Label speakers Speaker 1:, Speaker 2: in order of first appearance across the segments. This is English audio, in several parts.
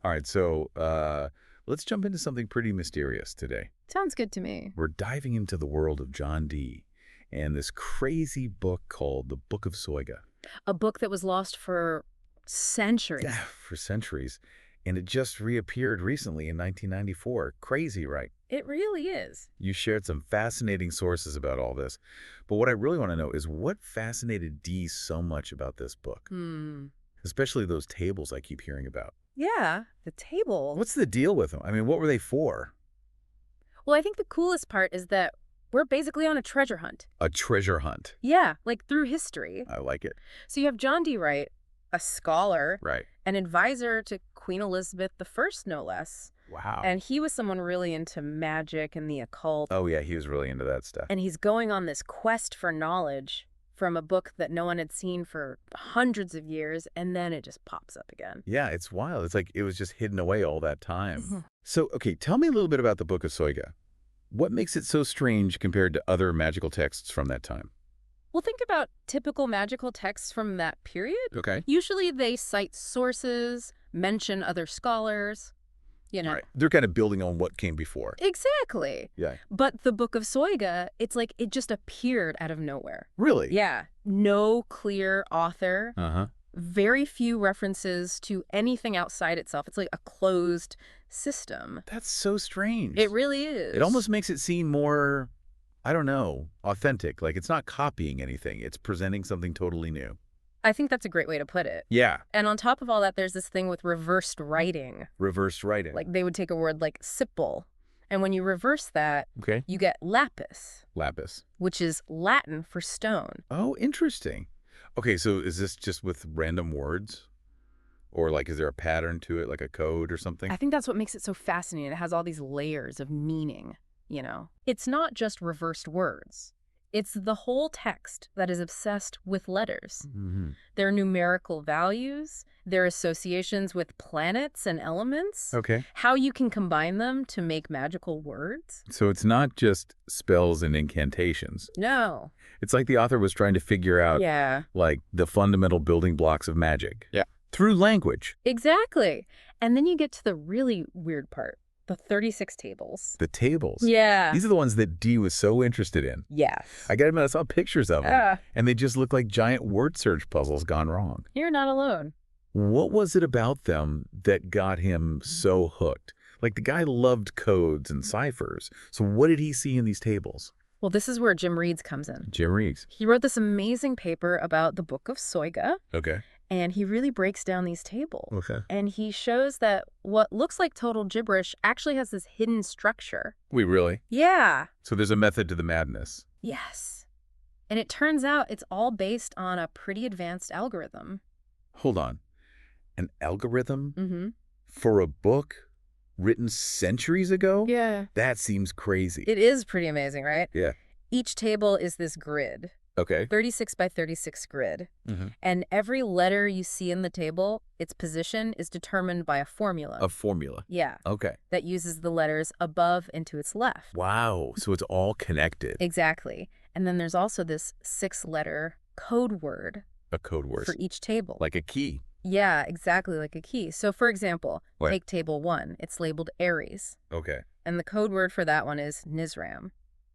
Speaker 1: All right, so let's jump into something pretty mysterious today.
Speaker 2: Sounds good to me.
Speaker 1: We're diving into the world of John Dee and this crazy book called the Book of Soyga.
Speaker 2: A book that was lost for centuries.
Speaker 1: Yeah, for centuries. And it just reappeared recently in 1994. Crazy, right?
Speaker 2: It really is.
Speaker 1: You shared some fascinating sources about all this. But what I really want to know is what fascinated Dee so much about this book? Especially those tables I keep hearing about.
Speaker 2: Yeah, the table.
Speaker 1: What's the deal with them? I mean, what were they for?
Speaker 2: Well, I think the coolest part is that we're basically on a treasure hunt.
Speaker 1: A treasure hunt.
Speaker 2: Yeah, like through history.
Speaker 1: I like it.
Speaker 2: So you have John Dee, a scholar,
Speaker 1: Right.
Speaker 2: an advisor to Queen Elizabeth I, no less.
Speaker 1: Wow.
Speaker 2: And he was someone really into magic and the occult.
Speaker 1: Oh, yeah, he was really into that stuff.
Speaker 2: And he's going on this quest for knowledge from a book that no one had seen for hundreds of years, and then it just pops up again.
Speaker 1: Yeah, it's wild. It's like it was just hidden away all that time. So, okay, tell me a little bit about the Book of Soyga. What makes it so strange compared to other magical texts from that time?
Speaker 2: Well, think about typical magical texts from that period.
Speaker 1: Okay.
Speaker 2: Usually they cite sources, mention other scholars,
Speaker 1: Right. They're kind of building on what came before.
Speaker 2: Exactly.
Speaker 1: Yeah.
Speaker 2: But the Book of Soyga, it's like it just appeared out of nowhere.
Speaker 1: Really?
Speaker 2: Yeah. No clear author.
Speaker 1: Uh-huh.
Speaker 2: Very few references to anything outside itself. It's like a closed system.
Speaker 1: That's so strange.
Speaker 2: It really is.
Speaker 1: It almost makes it seem more, I don't know, authentic. Like it's not copying anything. It's presenting something totally new.
Speaker 2: I think that's a great way to put it.
Speaker 1: Yeah.
Speaker 2: And on top of all that, there's this thing with reversed writing.
Speaker 1: Reversed writing.
Speaker 2: Like they would take a word like sipple, and when you reverse that,
Speaker 1: Okay.
Speaker 2: you get lapis,
Speaker 1: Lapis.
Speaker 2: which is Latin for stone.
Speaker 1: Oh, interesting. Okay, so is this just with random words? Or like is there a pattern to it, like a code or something?
Speaker 2: I think that's what makes it so fascinating. It has all these layers of meaning, It's not just reversed words. It's the whole text that is obsessed with letters. Their numerical values, their associations with planets and elements.
Speaker 1: Okay.
Speaker 2: How you can combine them to make magical words.
Speaker 1: So it's not just spells and incantations.
Speaker 2: No.
Speaker 1: It's like the author was trying to figure out, like, the fundamental building blocks of magic. Yeah. Through language.
Speaker 2: Exactly. And then you get to the really weird part. The 36 tables.
Speaker 1: The tables.
Speaker 2: Yeah.
Speaker 1: These are the ones that Dee was so interested in.
Speaker 2: Yes.
Speaker 1: I gotta admit, I saw pictures of them, and they just look like giant word search puzzles gone wrong.
Speaker 2: You're not alone.
Speaker 1: What was it about them that got him so hooked? Like, the guy loved codes and ciphers. So what did he see in these tables?
Speaker 2: Well, this is where Jim Reeds comes in.
Speaker 1: Jim Reeds.
Speaker 2: He wrote this amazing paper about the Book of Soyga.
Speaker 1: Okay.
Speaker 2: And he really breaks down these tables.
Speaker 1: Okay.
Speaker 2: And he shows that what looks like total gibberish actually has this hidden structure.
Speaker 1: Wait, really?
Speaker 2: Yeah.
Speaker 1: So there's a method to the madness.
Speaker 2: Yes. And it turns out it's all based on a pretty advanced algorithm.
Speaker 1: Hold on. An algorithm?
Speaker 2: Mm-hmm.
Speaker 1: For a book written centuries ago?
Speaker 2: Yeah.
Speaker 1: That seems crazy.
Speaker 2: It is pretty amazing, right?
Speaker 1: Yeah.
Speaker 2: Each table is this grid.
Speaker 1: Okay.
Speaker 2: 36 by 36 grid. And every letter you see in the table, its position is determined by a formula.
Speaker 1: A formula.
Speaker 2: Yeah.
Speaker 1: Okay.
Speaker 2: That uses the letters above and to its left.
Speaker 1: Wow. So it's all connected.
Speaker 2: Exactly. And then there's also this 6-letter code word.
Speaker 1: A code word.
Speaker 2: For each table.
Speaker 1: Like a key.
Speaker 2: Yeah, exactly, like a key. So, for example, take table 1. It's labeled Aries.
Speaker 1: Okay.
Speaker 2: And the code word for that one is Nizram.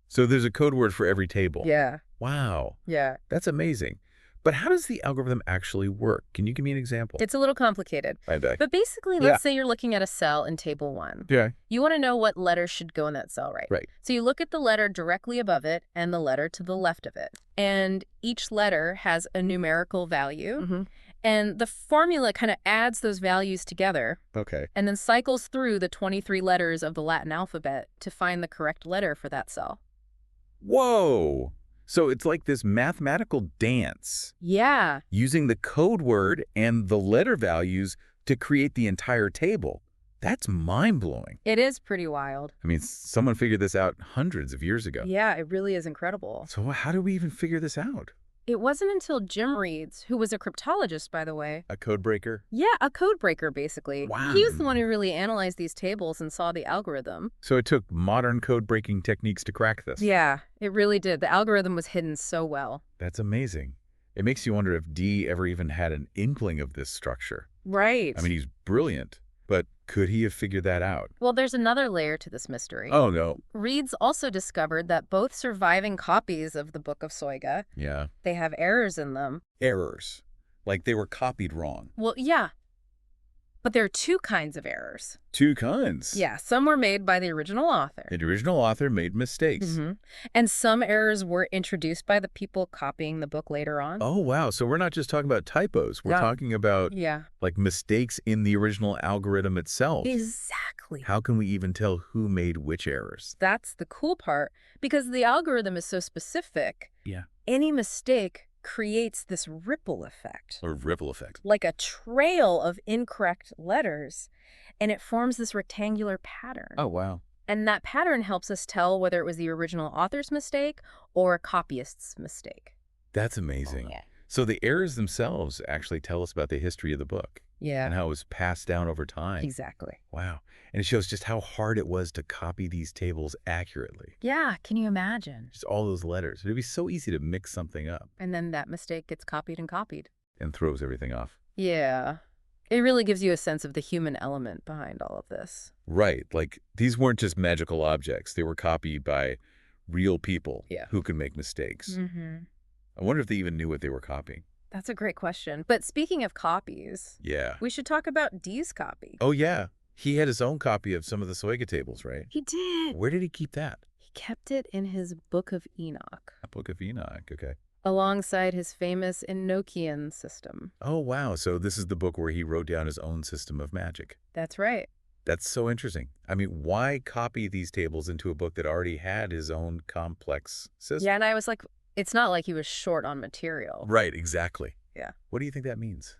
Speaker 1: So there's a code word for every table.
Speaker 2: Yeah.
Speaker 1: Wow.
Speaker 2: Yeah.
Speaker 1: That's amazing. But how does the algorithm actually work? Can you give me an example?
Speaker 2: It's a little complicated.
Speaker 1: I bet.
Speaker 2: But basically, let's say you're looking at a cell in table 1.
Speaker 1: Yeah.
Speaker 2: You want to know what letter should go in that cell, right?
Speaker 1: Right.
Speaker 2: So you look at the letter directly above it and the letter to the left of it. And each letter has a numerical value. And the formula kind of adds those values together.
Speaker 1: Okay.
Speaker 2: And then cycles through the 23 letters of the Latin alphabet to find the correct letter for that cell.
Speaker 1: Whoa. So it's like this mathematical dance.
Speaker 2: Yeah.
Speaker 1: Using the code word and the letter values to create the entire table. That's mind-blowing.
Speaker 2: It is pretty wild.
Speaker 1: I mean, someone figured this out hundreds of years ago.
Speaker 2: Yeah, it really is incredible.
Speaker 1: So how do we even figure this out?
Speaker 2: It wasn't until Jim Reeds, who was a cryptologist, by the way.
Speaker 1: A code breaker?
Speaker 2: Yeah, a code breaker, basically.
Speaker 1: Wow.
Speaker 2: He was the one who really analyzed these tables and saw the algorithm.
Speaker 1: So it took modern code breaking techniques to crack this.
Speaker 2: Yeah, it really did. The algorithm was hidden so well.
Speaker 1: That's amazing. It makes you wonder if Dee ever even had an inkling of this structure.
Speaker 2: Right.
Speaker 1: I mean, he's brilliant, but Could he have figured that out?
Speaker 2: Well, there's another layer to this mystery.
Speaker 1: Oh, no.
Speaker 2: Reeds also discovered that both surviving copies of the Book of Soyga,
Speaker 1: Yeah.
Speaker 2: they have errors in them.
Speaker 1: Errors. Like they were copied wrong.
Speaker 2: Well, yeah. But there are two kinds of errors.
Speaker 1: Two kinds.
Speaker 2: Yeah, some were made by the original author.
Speaker 1: The original author made mistakes.
Speaker 2: And some errors were introduced by the people copying the book later on.
Speaker 1: Oh, wow. So we're not just talking about typos. We're
Speaker 2: Yeah.
Speaker 1: talking about like mistakes in the original algorithm itself.
Speaker 2: Exactly.
Speaker 1: How can we even tell who made which errors?
Speaker 2: That's the cool part, because the algorithm is so specific.
Speaker 1: Yeah.
Speaker 2: Any mistake creates this ripple effect.
Speaker 1: Or ripple effect.
Speaker 2: Like a trail of incorrect letters, and it forms this rectangular pattern.
Speaker 1: Oh, wow.
Speaker 2: And that pattern helps us tell whether it was the original author's mistake or a copyist's mistake.
Speaker 1: That's amazing.
Speaker 2: Oh, yeah.
Speaker 1: So the errors themselves actually tell us about the history of the book
Speaker 2: Yeah.
Speaker 1: and how it was passed down over time.
Speaker 2: Exactly.
Speaker 1: Wow. And it shows just how hard it was to copy these tables accurately.
Speaker 2: Yeah, can you imagine?
Speaker 1: Just all those letters. It'd be so easy to mix something up
Speaker 2: And then that mistake gets copied and copied.
Speaker 1: and throws everything off.
Speaker 2: Yeah. It really gives you a sense of the human element behind all of this.
Speaker 1: Right. Like these weren't just magical objects. They were copied by real people who could make mistakes. I wonder if they even knew what they were copying.
Speaker 2: That's a great question. But speaking of copies, we should talk about Dee's copy.
Speaker 1: Oh, yeah. He had his own copy of some of the Soyga tables, right?
Speaker 2: He did.
Speaker 1: Where did he keep that?
Speaker 2: He kept it in his Book of Enoch,
Speaker 1: Book of Enoch. Okay.
Speaker 2: alongside his famous Enochian system.
Speaker 1: Oh, wow. So this is the book where he wrote down his own system of magic.
Speaker 2: That's right.
Speaker 1: That's so interesting. I mean, why copy these tables into a book that already had his own complex system?
Speaker 2: Yeah, and I was like, it's not like he was short on material.
Speaker 1: Right, exactly.
Speaker 2: Yeah.
Speaker 1: What do you think that means?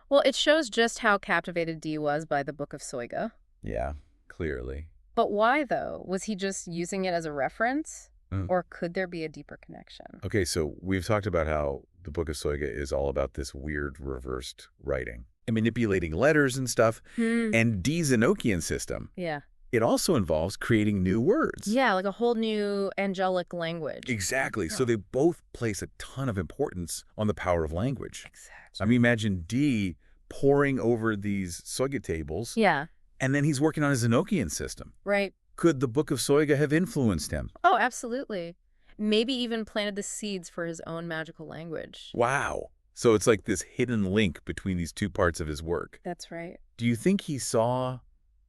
Speaker 2: Well, it shows just how captivated Dee was by the Book of Soyga.
Speaker 1: Yeah, clearly.
Speaker 2: But why, though? Was he just using it as a reference? Or could there be a deeper connection?
Speaker 1: Okay, so we've talked about how the Book of Soyga is all about this weird reversed writing and manipulating letters and stuff. And Dee's Enochian system, it also involves creating new words.
Speaker 2: Yeah, like a whole new angelic language.
Speaker 1: Exactly. So they both place a ton of importance on the power of language.
Speaker 2: Exactly.
Speaker 1: I mean, imagine Dee poring over these Soyga tables.
Speaker 2: Yeah.
Speaker 1: And then he's working on his Enochian system.
Speaker 2: Right.
Speaker 1: Could the Book of Soyga have influenced him?
Speaker 2: Oh, absolutely. Maybe even planted the seeds for his own magical language.
Speaker 1: Wow. So it's like this hidden link between these two parts of his work.
Speaker 2: That's right.
Speaker 1: Do you think he saw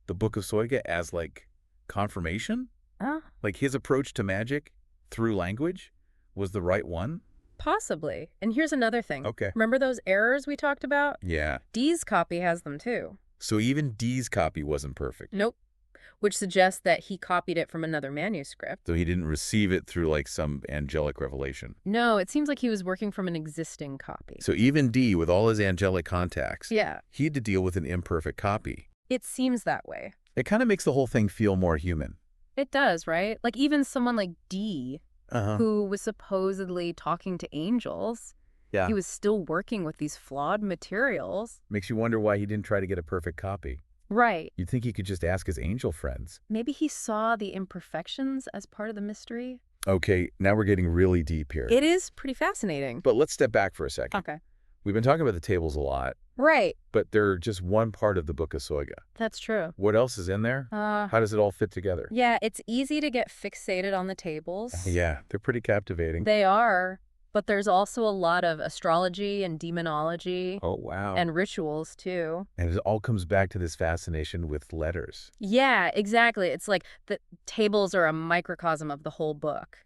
Speaker 1: the Book of Soyga as like confirmation? Like his approach to magic through language was the right one?
Speaker 2: Possibly. And here's another thing.
Speaker 1: Okay.
Speaker 2: Remember those errors we talked about?
Speaker 1: Yeah.
Speaker 2: Dee's copy has them too.
Speaker 1: So even Dee's copy wasn't perfect.
Speaker 2: Nope. Which suggests that he copied it from another manuscript.
Speaker 1: So he didn't receive it through like some angelic revelation.
Speaker 2: No, it seems like he was working from an existing copy.
Speaker 1: So even Dee, with all his angelic contacts,
Speaker 2: he
Speaker 1: had to deal with an imperfect copy.
Speaker 2: It seems that way.
Speaker 1: It kind of makes the whole thing feel more human.
Speaker 2: It does, right? Like even someone like Dee, who was supposedly talking to angels, he was still working with these flawed materials.
Speaker 1: Makes you wonder why he didn't try to get a perfect copy.
Speaker 2: Right.
Speaker 1: You'd think he could just ask his angel friends.
Speaker 2: Maybe he saw the imperfections as part of the mystery.
Speaker 1: Okay, now we're getting really deep here.
Speaker 2: It is pretty fascinating.
Speaker 1: But let's step back for a second.
Speaker 2: Okay.
Speaker 1: We've been talking about the tables a lot.
Speaker 2: Right.
Speaker 1: But they're just one part of the Book of Soyga.
Speaker 2: That's true.
Speaker 1: What else is in there? How does it all fit together?
Speaker 2: Yeah, it's easy to get fixated on the tables.
Speaker 1: Yeah, they're pretty captivating.
Speaker 2: They are. But there's also a lot of astrology and demonology.
Speaker 1: Oh, wow.
Speaker 2: And rituals, too.
Speaker 1: And it all comes back to this fascination with letters.
Speaker 2: Yeah, exactly. It's like the tables are a microcosm of the whole book.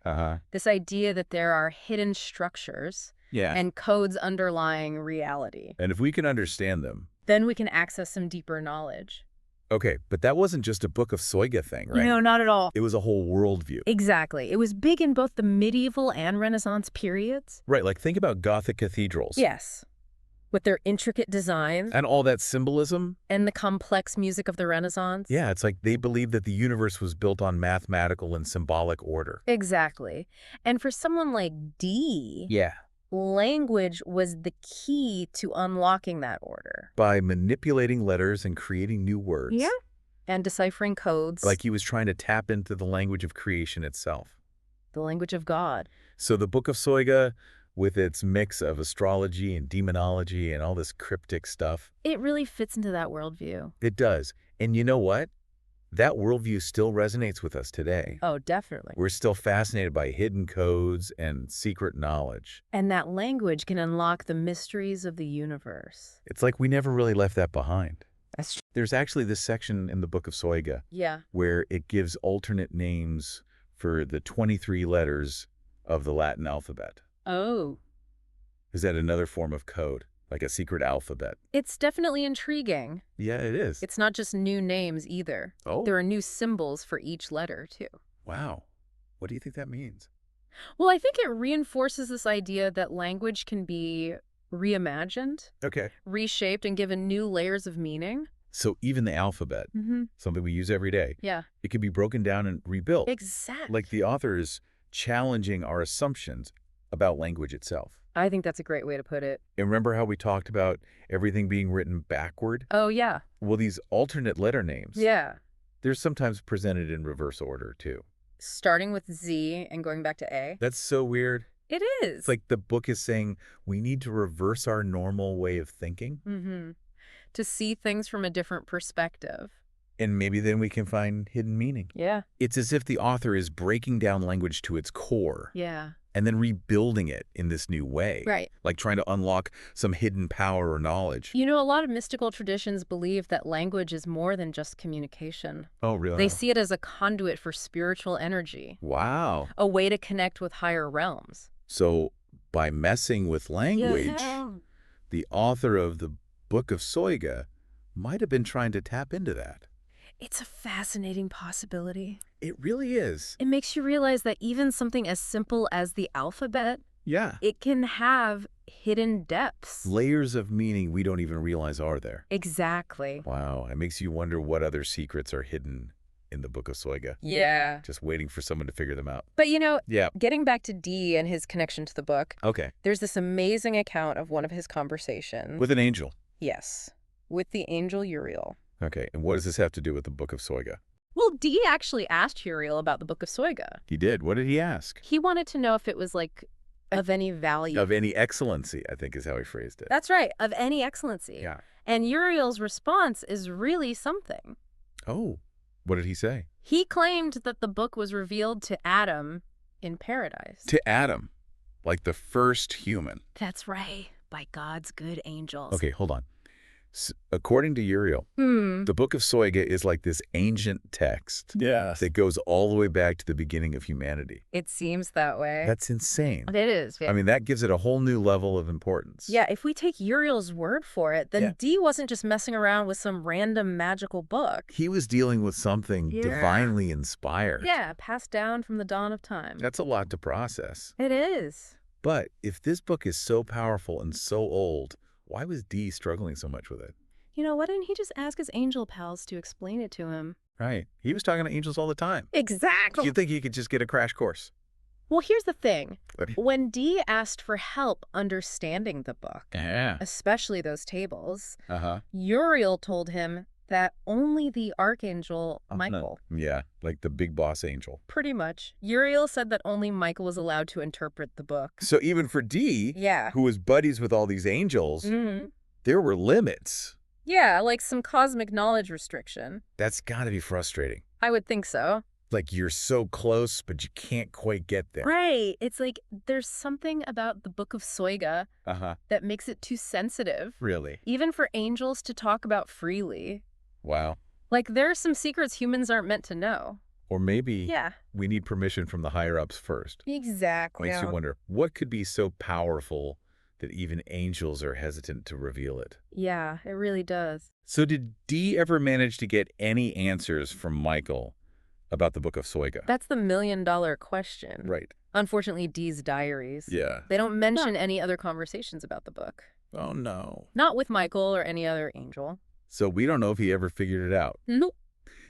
Speaker 2: This idea that there are hidden structures and codes underlying reality.
Speaker 1: And if we can understand them,
Speaker 2: then we can access some deeper knowledge.
Speaker 1: Okay, but that wasn't just a Book of Soyga thing, right?
Speaker 2: No, not at all.
Speaker 1: It was a whole worldview.
Speaker 2: Exactly. It was big in both the medieval and Renaissance periods.
Speaker 1: Right, like think about Gothic cathedrals.
Speaker 2: Yes. With their intricate designs.
Speaker 1: And all that symbolism.
Speaker 2: And the complex music of the Renaissance.
Speaker 1: Yeah, it's like they believed that the universe was built on mathematical and symbolic order.
Speaker 2: Exactly. And for someone like Dee, language was the key to unlocking that order.
Speaker 1: By manipulating letters and creating new words.
Speaker 2: Yeah. And deciphering codes.
Speaker 1: Like he was trying to tap into the language of creation itself.
Speaker 2: The language of God.
Speaker 1: So the Book of Soyga with its mix of astrology and demonology and all this cryptic stuff.
Speaker 2: It really fits into that worldview.
Speaker 1: It does. And you know what? That worldview still resonates with us today.
Speaker 2: Oh, definitely.
Speaker 1: We're still fascinated by hidden codes and secret knowledge.
Speaker 2: And that language can unlock the mysteries of the universe.
Speaker 1: It's like we never really left that behind.
Speaker 2: That's true.
Speaker 1: There's actually this section in the Book of Soyga where it gives alternate names for the 23 letters of the Latin alphabet.
Speaker 2: Oh.
Speaker 1: Is that another form of code, like a secret alphabet?
Speaker 2: It's definitely intriguing.
Speaker 1: Yeah, it is.
Speaker 2: It's not just new names either.
Speaker 1: Oh.
Speaker 2: There are new symbols for each letter, too.
Speaker 1: Wow. What do you think that means?
Speaker 2: Well, I think it reinforces this idea that language can be reimagined, reshaped, and given new layers of meaning.
Speaker 1: So even the alphabet, something we use every day, it can be broken down and rebuilt.
Speaker 2: Exactly.
Speaker 1: Like the author is challenging our assumptions about language itself.
Speaker 2: I think that's a great way to put it.
Speaker 1: And remember how we talked about everything being written backward?
Speaker 2: Oh, yeah.
Speaker 1: Well, these alternate letter names, they're sometimes presented in reverse order, too.
Speaker 2: Starting with Z and going back to A.
Speaker 1: That's so weird.
Speaker 2: It is.
Speaker 1: It's like the book is saying we need to reverse our normal way of thinking.
Speaker 2: To see things from a different perspective.
Speaker 1: And maybe then we can find hidden meaning.
Speaker 2: Yeah.
Speaker 1: It's as if the author is breaking down language to its core.
Speaker 2: Yeah.
Speaker 1: And then rebuilding it in this new way.
Speaker 2: Right.
Speaker 1: Like trying to unlock some hidden power or knowledge.
Speaker 2: You know, a lot of mystical traditions believe that language is more than just communication.
Speaker 1: Oh, really?
Speaker 2: They see it as a conduit for spiritual energy.
Speaker 1: Wow.
Speaker 2: A way to connect with higher realms.
Speaker 1: So by messing with language, the author of the Book of Soyga might have been trying to tap into that.
Speaker 2: It's a fascinating possibility.
Speaker 1: It really is.
Speaker 2: It makes you realize that even something as simple as the alphabet, it can have hidden depths.
Speaker 1: Layers of meaning we don't even realize are there.
Speaker 2: Exactly.
Speaker 1: Wow. It makes you wonder what other secrets are hidden in the Book of Soyga.
Speaker 2: Yeah.
Speaker 1: Just waiting for someone to figure them out.
Speaker 2: But you know, getting back to Dee and his connection to the book, there's this amazing account of one of his conversations.
Speaker 1: With an angel.
Speaker 2: Yes. With the angel Uriel.
Speaker 1: Okay, and what does this have to do with the Book of Soyga?
Speaker 2: Well, Dee actually asked Uriel about the Book of Soyga.
Speaker 1: He did. What did he ask?
Speaker 2: He wanted to know if it was, like, of any value.
Speaker 1: Of any excellency, I think is how he phrased it.
Speaker 2: That's right, of any excellency.
Speaker 1: Yeah.
Speaker 2: And Uriel's response is really something.
Speaker 1: Oh, what did he say?
Speaker 2: He claimed that the book was revealed to Adam in paradise.
Speaker 1: To Adam, like the first human.
Speaker 2: That's right, by God's good angels.
Speaker 1: Okay, hold on. According to Uriel, the Book of Soyga is like this ancient text that goes all the way back to the beginning of humanity.
Speaker 2: It seems that way.
Speaker 1: That's insane.
Speaker 2: It is. Yeah.
Speaker 1: I mean, that gives it a whole new level of importance.
Speaker 2: Yeah, if we take Uriel's word for it, then Dee wasn't just messing around with some random magical book.
Speaker 1: He was dealing with something divinely inspired.
Speaker 2: Yeah, passed down from the dawn of time.
Speaker 1: That's a lot to process.
Speaker 2: It is.
Speaker 1: But if this book is so powerful and so old, why was Dee struggling so much with it?
Speaker 2: You know, why didn't he just ask his angel pals to explain it to him?
Speaker 1: Right. He was talking to angels all the time.
Speaker 2: Exactly.
Speaker 1: You'd think he could just get a crash course.
Speaker 2: Well, here's the thing. When Dee asked for help understanding the book, especially those tables, Uriel told him that only the archangel Michael.
Speaker 1: Yeah, like the big boss angel.
Speaker 2: Pretty much. Uriel said that only Michael was allowed to interpret the book.
Speaker 1: So even for Dee, who was buddies with all these angels, there were limits.
Speaker 2: Yeah, like some cosmic knowledge restriction.
Speaker 1: That's got to be frustrating.
Speaker 2: I would think so.
Speaker 1: Like you're so close, but you can't quite get there.
Speaker 2: Right. It's like there's something about the Book of Soyga that makes it too sensitive.
Speaker 1: Really?
Speaker 2: Even for angels to talk about freely.
Speaker 1: Wow.
Speaker 2: Like there are some secrets humans aren't meant to know.
Speaker 1: Or maybe we need permission from the higher-ups first.
Speaker 2: Exactly.
Speaker 1: Makes you wonder, what could be so powerful that even angels are hesitant to reveal it?
Speaker 2: Yeah, it really does.
Speaker 1: So did Dee ever manage to get any answers from Michael about the Book of Soyga?
Speaker 2: That's the million-dollar question.
Speaker 1: Right.
Speaker 2: Unfortunately, Dee's diaries.
Speaker 1: Yeah.
Speaker 2: They don't mention any other conversations about the book.
Speaker 1: Oh, no.
Speaker 2: Not with Michael or any other angel.
Speaker 1: So we don't know if he ever figured it out.
Speaker 2: Nope.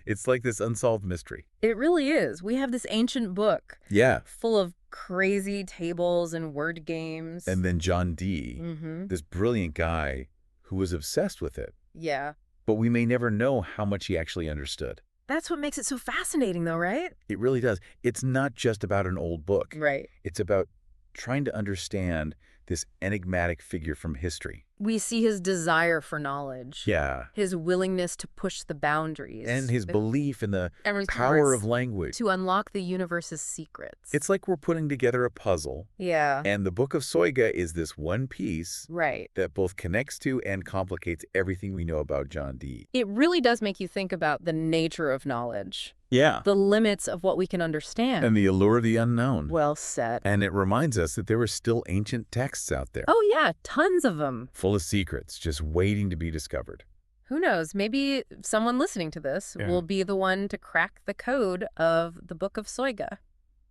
Speaker 1: It's like this unsolved mystery.
Speaker 2: It really is. We have this ancient book.
Speaker 1: Yeah.
Speaker 2: Full of crazy tables and word games.
Speaker 1: And then John Dee, this brilliant guy who was obsessed with it.
Speaker 2: Yeah.
Speaker 1: But we may never know how much he actually understood.
Speaker 2: That's what makes it so fascinating, though, right?
Speaker 1: It really does. It's not just about an old book.
Speaker 2: Right.
Speaker 1: It's about trying to understand this enigmatic figure from history.
Speaker 2: We see his desire for knowledge.
Speaker 1: Yeah.
Speaker 2: His willingness to push the boundaries.
Speaker 1: And his belief in the
Speaker 2: and
Speaker 1: power of language.
Speaker 2: To unlock the universe's secrets.
Speaker 1: It's like we're putting together a puzzle.
Speaker 2: Yeah.
Speaker 1: And the Book of Soyga is this one piece that both connects to and complicates everything we know about John Dee.
Speaker 2: It really does make you think about the nature of knowledge.
Speaker 1: Yeah.
Speaker 2: The limits of what we can understand.
Speaker 1: And the allure of the unknown.
Speaker 2: Well said.
Speaker 1: And it reminds us that there are still ancient texts out there.
Speaker 2: Oh, yeah, tons of them.
Speaker 1: Full of secrets, just waiting to be discovered.
Speaker 2: Who knows? Maybe someone listening to this will be the one to crack the code of the Book of Soyga.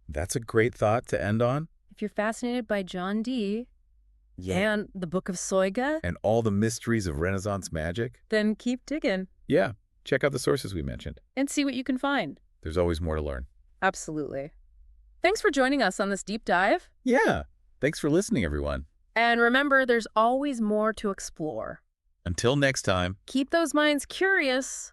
Speaker 1: That's a great thought to end on.
Speaker 2: If you're fascinated by John Dee and the Book of Soyga
Speaker 1: and all the mysteries of Renaissance magic,
Speaker 2: then keep digging.
Speaker 1: Yeah. Check out the sources we mentioned.
Speaker 2: And see what you can find.
Speaker 1: There's always more to learn.
Speaker 2: Absolutely. Thanks for joining us on this deep dive.
Speaker 1: Yeah. Thanks for listening, everyone.
Speaker 2: And remember, there's always more to explore.
Speaker 1: Until next time.
Speaker 2: Keep those minds curious.